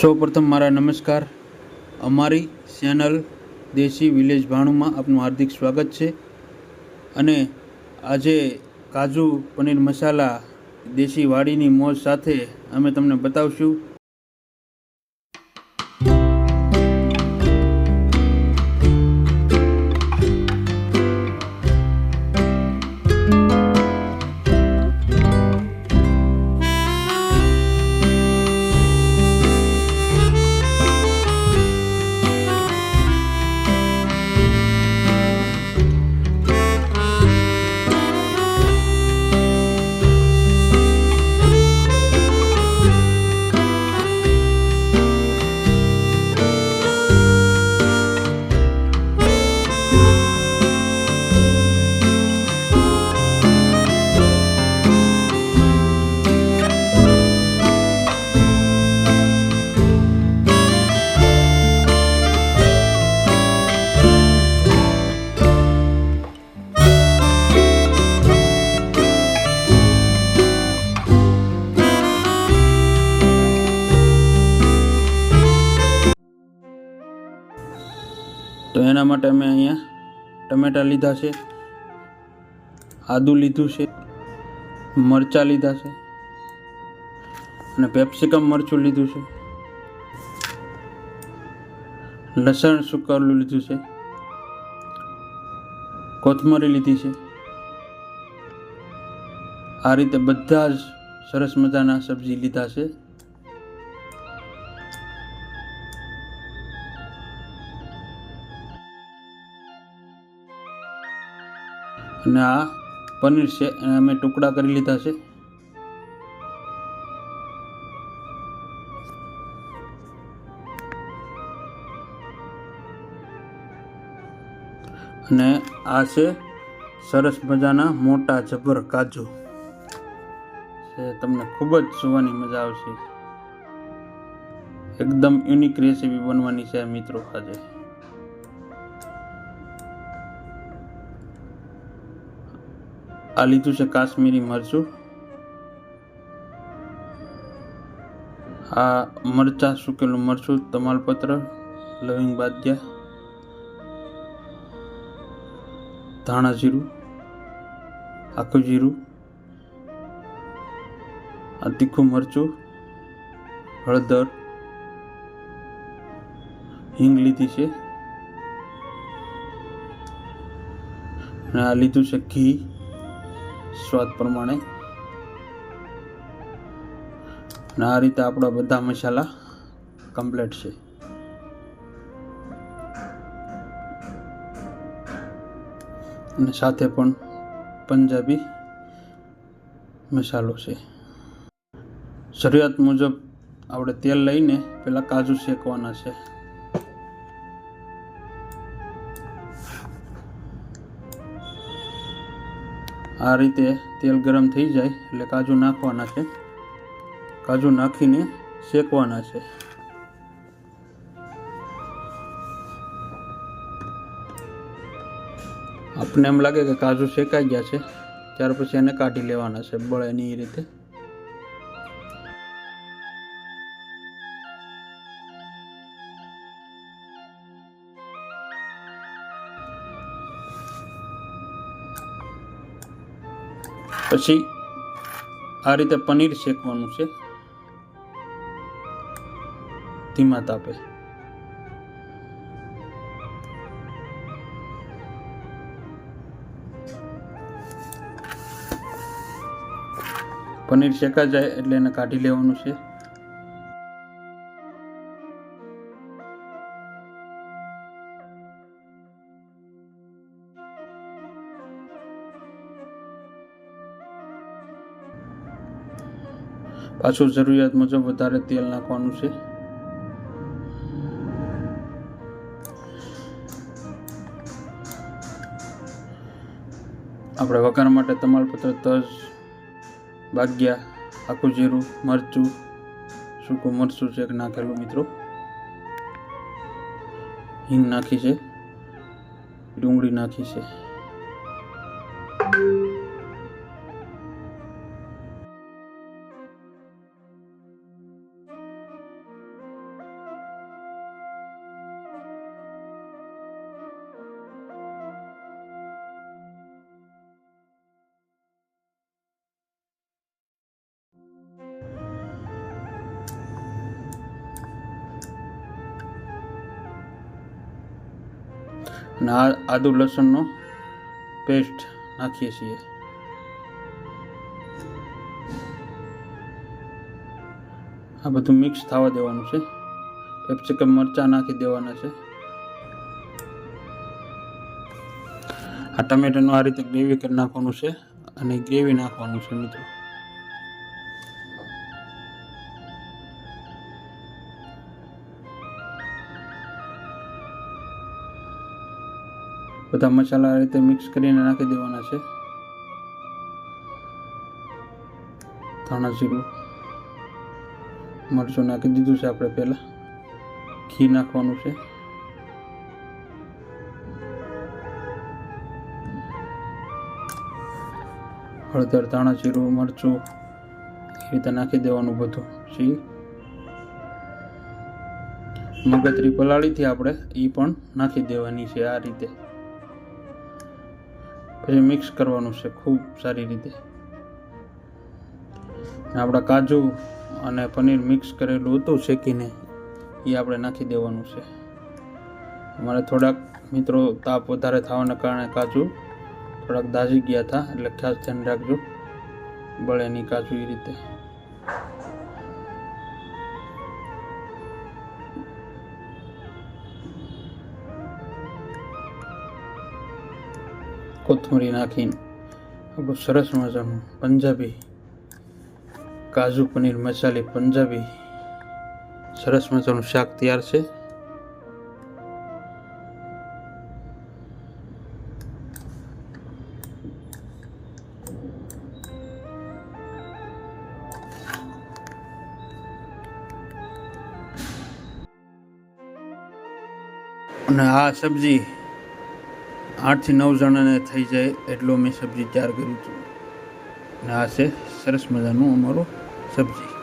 સૌપ્રથમ મારા નમસ્કાર. અમારી ચેનલ દેશી વિલેજ ભાણુંમાં આપનું હાર્દિક સ્વાગત છે. અને આજે કાજુ પનીર મસાલા દેશી વાડીની મોજ સાથે અમે તમને બતાવશું. તો એના માટે અમે અહીંયા ટમેટા લીધા છે, આદું લીધું છે, મરચાં લીધા છે અને પેપ્સિકમ મરચું લીધું છે, લસણ સૂકવેલું લીધું છે, કોથમરી લીધી છે. આ રીતે બધા જ સરસ મજાના સબ્જી લીધા છે. અને આ પનીર છે એને અમે ટુકડા કરી લીધા છે. અને આ છે સરસ મજાના મોટા જબર કાજુ છે. તમને ખૂબ જ જોવાની મજા આવશે. એકદમ યુનિક રેસીપી બનવાની છે મિત્રો આજે. આ લીધું છે કાશ્મીરી મરચું, આ મરચાં સૂકેલું મરચું, તમાલપત્ર, લવિંગ બાદિયા, ધાણા જીરું, આખું જીરું, આ તીખું મરચું, હળદર, હિંગ લીધી છે અને આ લીધું છે ઘી સ્વાદ પ્રમાણે. અને આ રીતે આપણા બધા મસાલા કમ્પ્લીટ છે. અને સાથે પણ પંજાબી મસાલો છે. જરૂરિયાત મુજબ આપણે તેલ લઈને પહેલાં કાજુ શેકવાના છે. આ રીતે તેલ ગરમ થઈ જાય એટલે કાજુ નાખવાના છે. કાજુ નાખીને શેકવાના છે. આપણે એમ લાગે કે કાજુ શેકાઈ ગયા છે ત્યાર પછી એને કાઢી લેવાના છે, બળે નહીં એ રીતે. પછી આ રીતે પનીર શેકવાનું છે ધીમા તાપે. પનીર શેકા જાય એટલે એને કાઢી લેવાનું છે. પાછું જરૂરિયાત મુજબ વધારે તેલ નાખવાનું છે. આપણે વઘાર માટે તમાલપત્ર, તજ, બાદિયા, આખું જીરું, મરચું, સૂકું મરચું છે નાખેલું મિત્રો, હિંગ નાખી છે, ડુંગળી નાખી છે. અને આ આદુ લસણનો પેસ્ટ નાખીએ છીએ. આ બધું મિક્સ થવા દેવાનું છે. કેપ્સિકમ મરચાં નાખી દેવાના છે. આ ટમેટાનું આ રીતે ગ્રેવી કરી નાખવાનું છે અને ગ્રેવી નાખવાનું છે મિત્રો. બધા મસાલા આ રીતે મિક્સ કરીને નાખી દેવાના છે. ધાણા જીરું મરચું નાખી દીધું છે આપણે પહેલાં. ઘી નાખવાનું છે. હળદર ધાણા જીરું મરચું એ રીતે નાખી દેવાનું બધું. પછી મગજરી પલાળીથી આપણે એ પણ નાખી દેવાની છે આ રીતે. પછી મિક્સ કરવાનું છે ખૂબ સારી રીતે. આપણા કાજુ અને પનીર મિક્સ કરેલું હતું શેકીને એ આપણે નાખી દેવાનું છે. અમારે થોડાક મિત્રો તાપ વધારે થવાના કારણે કાજુ થોડાક દાઝી ગયા હતા, એટલે ખાસ ધ્યાન રાખજો બળે નહીં કાજુ એ રીતે. કોથમરી નાખીને આપણું સરસ મજાનું પંજાબી કાજુ પનીર મસાલી પંજાબી સરસ મજાનું શાક તૈયાર છે. અને આ સબ્જી 8 થી 9 જણાને થઈ જાય એટલું મેં સબ્જી તૈયાર કરી છું. અને આ છે સરસ મજાનું અમારું સબ્જી.